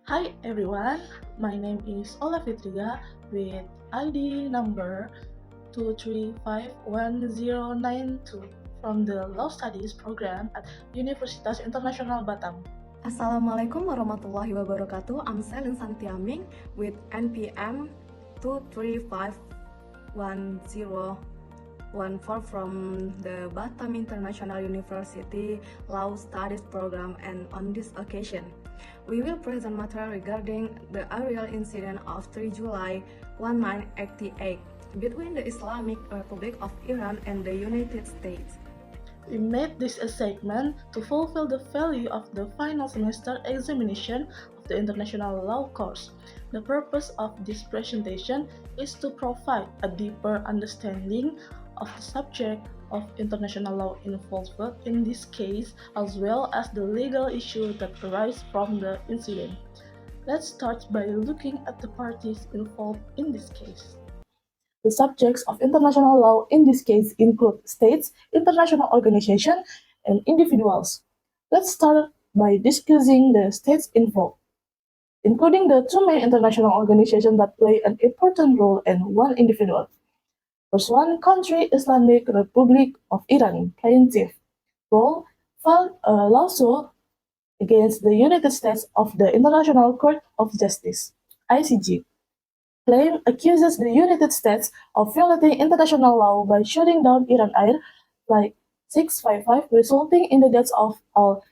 Hi everyone, my name is Ola Fitriga with ID number 2351092 from the Law Studies program at Universitas Internasional Batam. Assalamualaikum warahmatullahi wabarakatuh. I'm Selin Santiaming with NPM 2351014 from the Batam International University Law Studies program, and on this occasion we will present material regarding the aerial incident of 3 July 1988 between the Islamic Republic of Iran and the United States. We made this segment to fulfill the value of the final semester examination of the International Law course. The purpose of this presentation is to provide a deeper understanding of the subject of international law involved in this case, as well as the legal issues that arise from the incident. Let's start by looking at the parties involved in this case. The subjects of international law in this case include states, international organizations, and individuals. Let's start by discussing the states involved, including the two main international organizations that play an important role and one individual. First one, country Islamic Republic of Iran, plaintiff, role filed a lawsuit against the United States of the International Court of Justice, ICJ. Claim accuses the United States of violating international law by shutting down Iran Air Flight 655, resulting in the deaths of all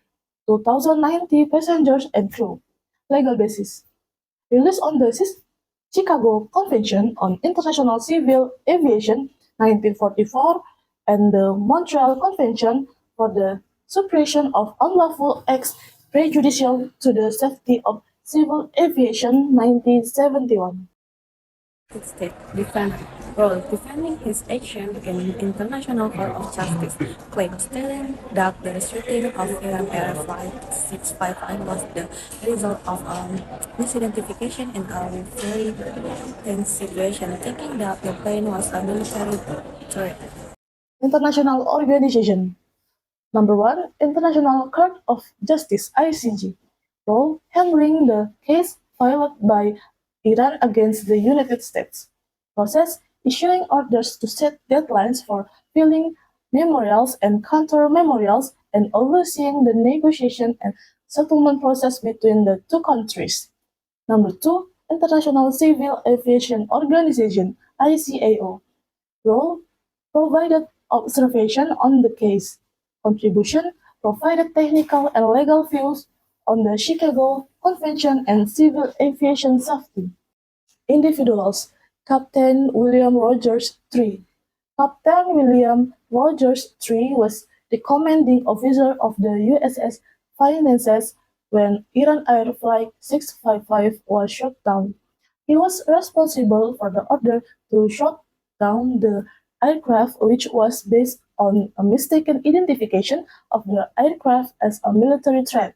2,090 passengers and crew. Legal basis. Released on the Chicago Convention on International Civil Aviation 1944 and the Montreal Convention for the Suppression of Unlawful Acts Prejudicial to the Safety of Civil Aviation 1971. State defendant role defending his action in International Court of Justice, claims stating that the shooting of Iran Air Flight 655 was the result of misidentification in a very tense situation, thinking that the plane was a military threat. International Organization. Number 1. International Court of Justice (ICJ). Role handling the case filed by Iran against the United States. Process issuing orders to set deadlines for filing memorials and counter-memorials and overseeing the negotiation and settlement process between the two countries. Number 2. International Civil Aviation Organization (ICAO). Role provided observation on the case. Contribution provided technical and legal views on the Chicago Convention and civil aviation safety. Individuals: Captain William Rogers III. Captain William Rogers III was the commanding officer of the USS Finances when Iran Air Flight 655 was shot down. He was responsible for the order to shut down the aircraft, which was based on a mistaken identification of the aircraft as a military threat.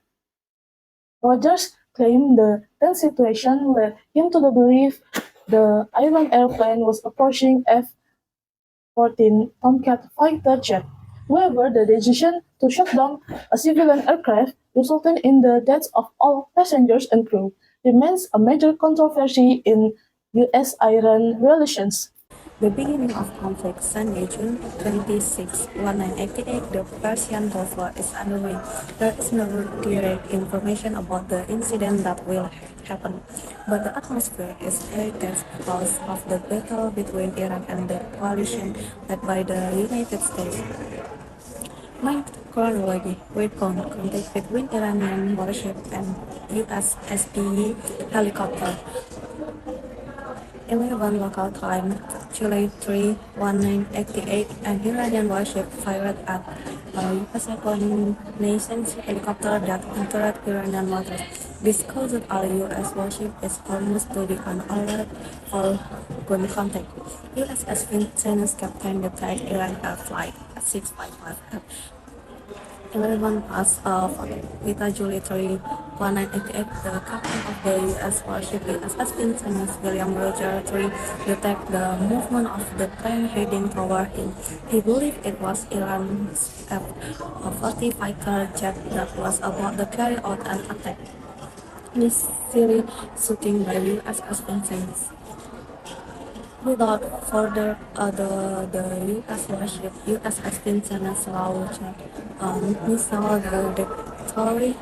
Rogers claimed the tense situation led him to the belief the Iran airplane was approaching F-14 Tomcat fighter jet. However, the decision to shut down a civilian aircraft, resulting in the deaths of all passengers and crew, remains a major controversy in U.S.-Iran relations. The beginning of conflict, Sunday, June 26, 1988, the Persian Gulf War is underway. There is no direct information about the incident that will happen, but the atmosphere is very tense because of the battle between Iran and the coalition led by the United States. Ninth chronology, recon contact between Iranian warship and USSPE helicopter. 11 local time, July 3, 1988, an Iranian warship fired at a US reconnaissance helicopter that entered Iranian waters. This caused our US warship is almost to be on alert for gun contact. USS Vincennes captain detained Iran Air Flight 655 11 as of Vita July 3, 1988, the captain of the U.S. warship USS Vincennes, William Roger III, detected the movement of the plane heading toward him. He believed it was Iran's F-40 fighter jet that was about to carry out an attack. missile shooting by USS Vincennes. Without further ado, the U.S. warship USS Vincennes launched missile trajectory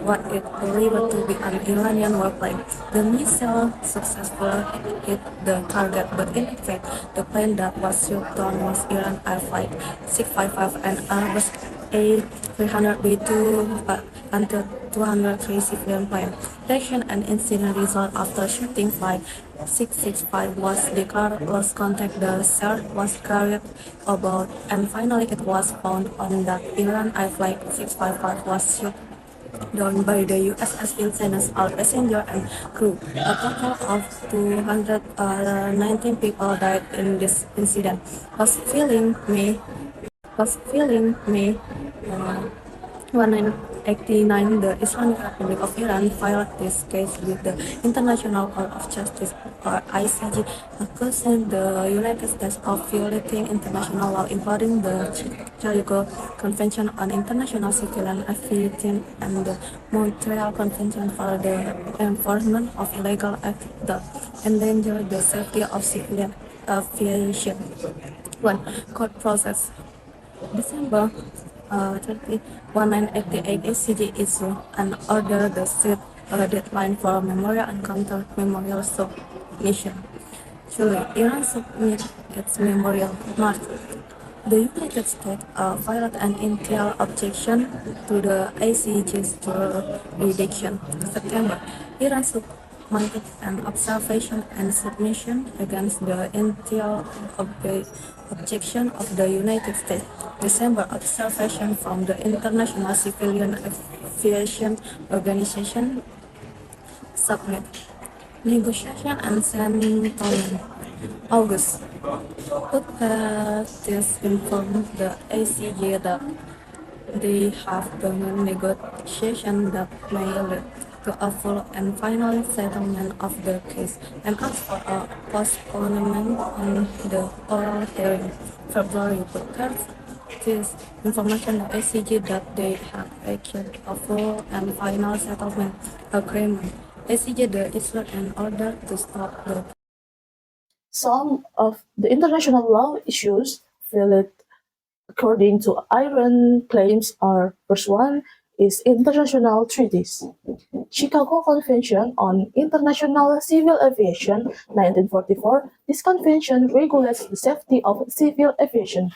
what it believed to be an Iranian warplane. The missile successfully hit the target, but in fact, the plane that was shot down was Iran Air Flight 655 and Airbus A300B2 until 203 civilian planes. The action and incident result after shooting flight 665 was declared lost contact. The shell was carried about, and finally it was found on that Iran Air Flight 655 was shot down by the USS Vincennes, all passenger and crew. A total of 219 people died in this incident. Was feeling May 1989, the Islamic Republic of Iran filed this case with the International Court of Justice, or ICJ, accusing the United States of violating international law, including the Chicago Convention on International Civilian Aviation and the Montreal Convention for the Enforcement of Illegal Acts that endanger the safety of civilian aviation. 1. Court process. December 30, 1988, ACJ issued an order that set a deadline for memorial and counter-memorial submission. July, Iran submitted its memorial. March, the United States filed an initial objection to the ACJ's jurisdiction. September, Iran submitted an observation and submission against the initial objection of the United States. December, observation from the International Civilian Aviation Organization submit. Negotiation and settlement. August, Utrecht informed the ACJ that they have begun negotiations that may lead to a full and final settlement of the case, and asked for a postponement on the oral hearing. February, Booker this information to ACJ that they have reached a full and final settlement agreement. ACJ issued an order to stop the Some of the international law issues valid according to Iran claims are: first one is international treaties. Chicago Convention on International Civil Aviation, 1944. This convention regulates the safety of civil aviation.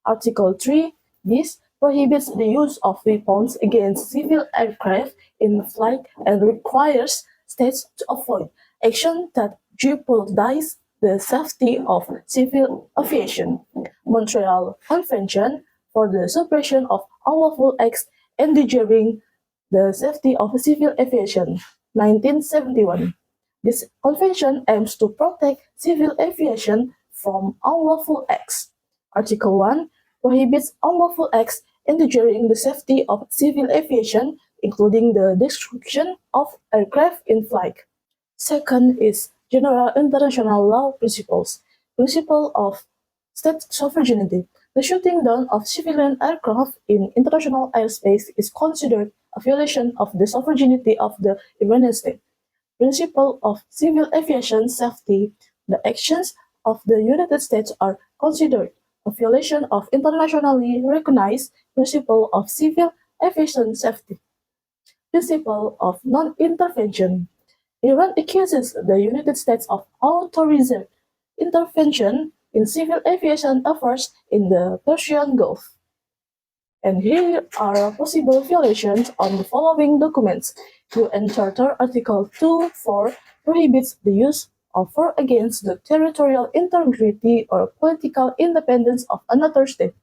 Article 3. This prohibits the use of weapons against civil aircraft in flight and requires states to avoid action that jeopardize the safety of civil aviation. Montreal Convention for the Suppression of Unlawful Acts Endangering the Safety of Civil Aviation, 1971. This convention aims to protect civil aviation from unlawful acts. Article 1 prohibits unlawful acts endangering the safety of civil aviation, including the destruction of aircraft in flight. Second is general international law principles. Principle of state sovereignty. The shooting down of civilian aircraft in international airspace is considered a violation of the sovereignty of the Iranian state. Principle of civil aviation safety. The actions of the United States are considered a violation of internationally recognized principle of civil aviation safety. Principle of non-intervention. Iran accuses the United States of authorizing intervention in civil aviation efforts in the Persian Gulf. And here are possible violations on the following documents. UN Charter Article 2.4 prohibits the use of force against the territorial integrity or political independence of another state.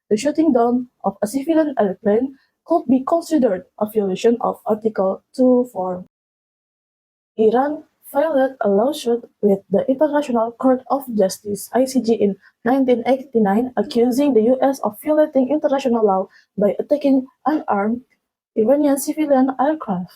The shooting down of a civilian airplane could be considered a violation of Article 2.4. Iran filed a lawsuit with the International Court of Justice (ICJ) in 1989, accusing the U.S. of violating international law by attacking unarmed Iranian civilian aircraft.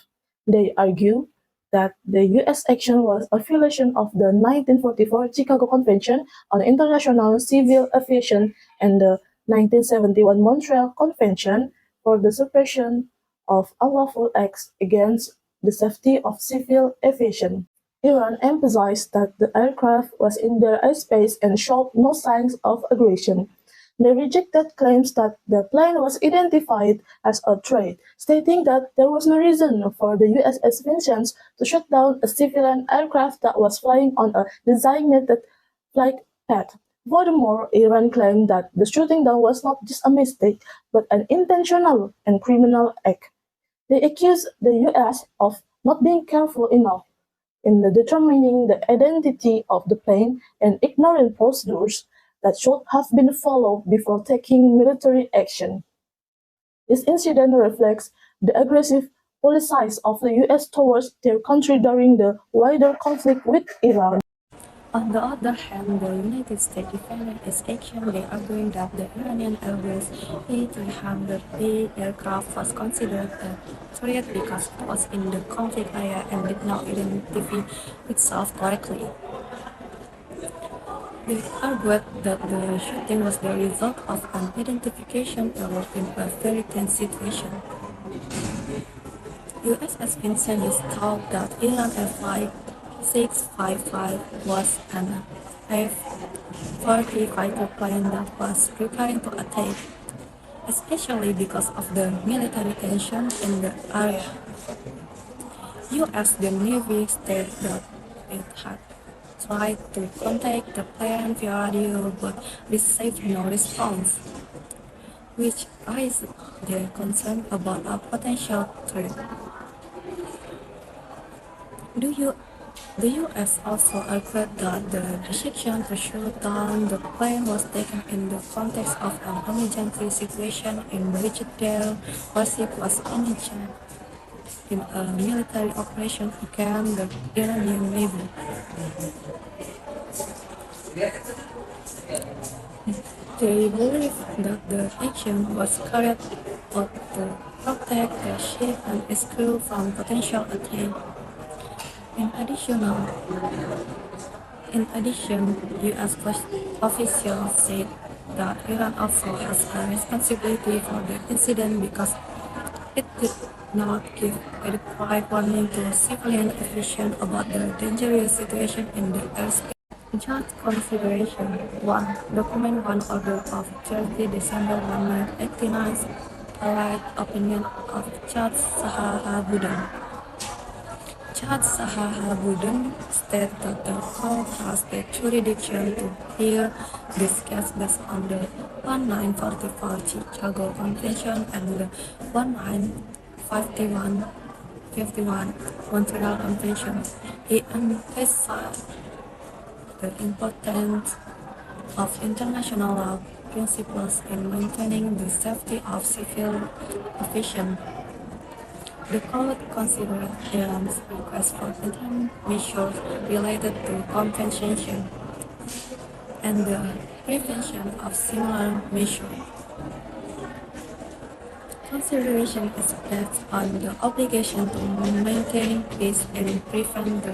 They argue that the U.S. action was a violation of the 1944 Chicago Convention on International Civil Aviation and the 1971 Montreal Convention for the suppression of unlawful acts against the safety of civil aviation. Iran emphasized that the aircraft was in their airspace and showed no signs of aggression. They rejected claims that the plane was identified as a threat, stating that there was no reason for the USS Vincennes to shut down a civilian aircraft that was flying on a designated flight path. Furthermore, Iran claimed that the shooting down was not just a mistake, but an intentional and criminal act. They accused the US of not being careful enough in determining the identity of the plane and ignoring procedures that should have been followed before taking military action. This incident reflects the aggressive policies of the US towards their country during the wider conflict with Iran. On the other hand, the United States defended its action by arguing that the Iranian Airways A380 aircraft was considered a threat because it was in the conflict area and did not identify itself correctly. They argued that the shooting was the result of an identification error in a very tense situation. USS Vincennes thought that Iran Air Flight 655 was an F-40 fighter plane that was preparing to attack, especially because of the military tension in the area. US the Navy stated that it had tried to contact the plane via radio but received no response, which raised their concern about a potential threat. The US also argued that the decision to shoot down the plane was taken in the context of an emergency situation in which their warship was engaged in a military operation against the Iranian Navy. They believe that the action was carried out to protect the ship and its crew from potential attack. In addition, U.S. officials said that Iran also has a responsibility for the incident because it did not give adequate warning to civilian aviation about the dangerous situation in the airspace. Judge Consideration 1. Document 1 Order of 30 December 1989 Allied Opinion of Judge Sahabuddin. Judge Sahabuddin stated that the court has the jurisdiction to hear this case based on the 1944 Chicago Convention and the 1951 Montreal Convention. He emphasized the importance of international law principles in maintaining the safety of civil aviation. The court considered Iran's request for interim measures related to compensation and the prevention of similar measures. Consideration is based on the obligation to maintain peace and prevent the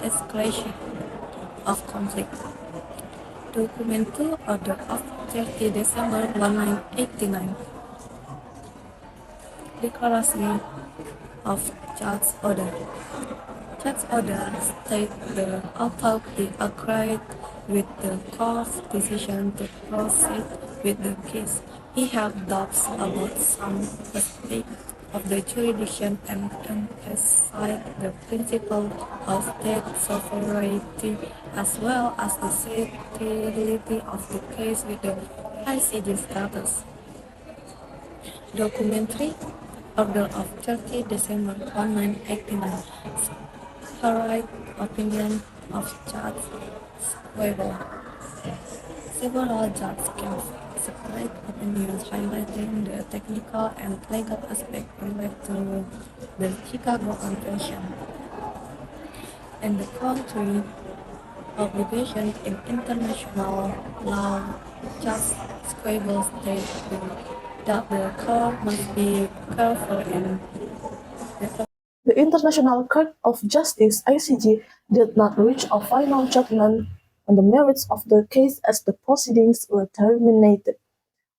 escalation of conflict. Document 2 Order of 30 December 1989 Declaration of Judge's Order. Judge's Order states that although he agreed with the court's decision to proceed with the case, he held doubts about some aspects of the jurisdiction and emphasized the principle of state sovereignty as well as the suitability of the case with the ICJ status. Document 3 Order of 30 December 1989 Allied Opinion of Judge Squabble. Several judges gave separate opinions highlighting the technical and legal aspects related to the Chicago Convention and the country's obligation in international law. Judge Squabble stated that the court must be careful in The International Court of Justice (ICJ) did not reach a final judgment on the merits of the case as the proceedings were terminated.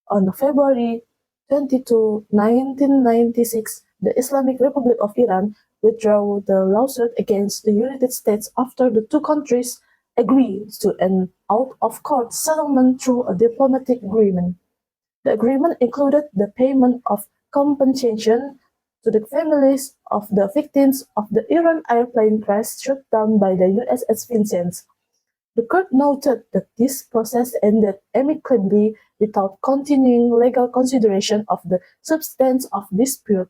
On February 22, 1996, the Islamic Republic of Iran withdraw the lawsuit against the United States after the two countries agreed to an out-of-court settlement through a diplomatic agreement. The agreement included the payment of compensation to the families of the victims of the Iran airplane crash shot down by the USS Vincennes. The court noted that this process ended amicably without continuing legal consideration of the substance of dispute.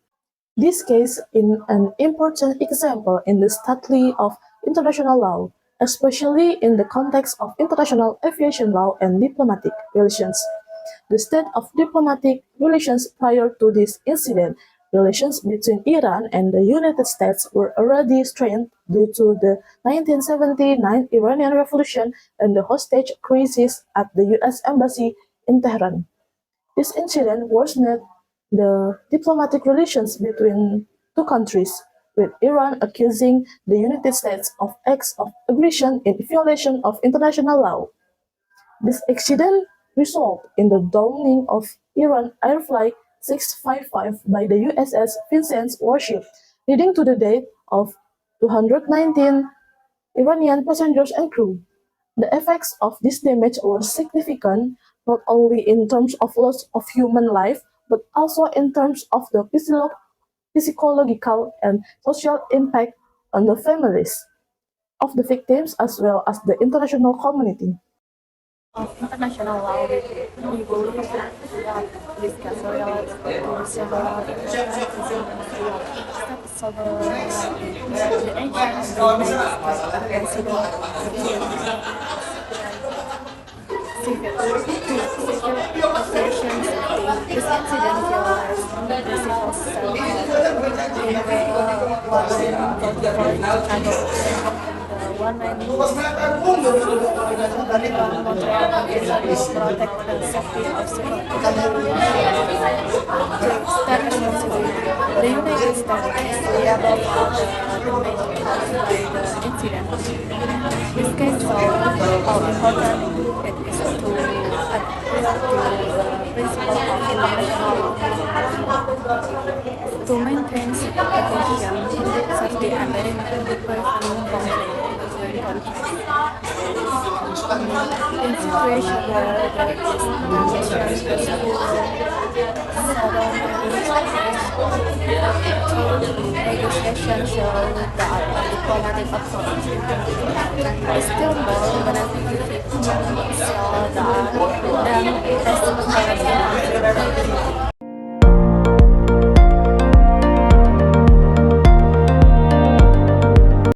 This case is an important example in the study of international law, especially in the context of international aviation law and diplomatic relations. The state of diplomatic relations prior to this incident, relations between Iran and the United States were already strained due to the 1979 Iranian Revolution and the hostage crisis at the U.S. Embassy in Tehran. This incident worsened the diplomatic relations between two countries, with Iran accusing the United States of acts of aggression in violation of international law. This accident resulted in the downing of Iran Air Flight 655 by the USS Vincennes warship, leading to the death of 219 Iranian passengers and crew. The effects of this damage were significant, not only in terms of loss of human life, but also in terms of the psychological and social impact on the families of the victims as well as the international community. Of international law, we believe that discuss relates to several steps of the ancient and civil operations. This incident violates the civil system in the 1944 Montreal Convention to protect the safety of civil the United States is liable for the damage caused by the incident. This case shows how important it is to adhere to the principle of international law to maintain aviation safety and prevent conflict. In situations where there is tension, negotiations show that diplomatic approach is still more beneficial so that them as a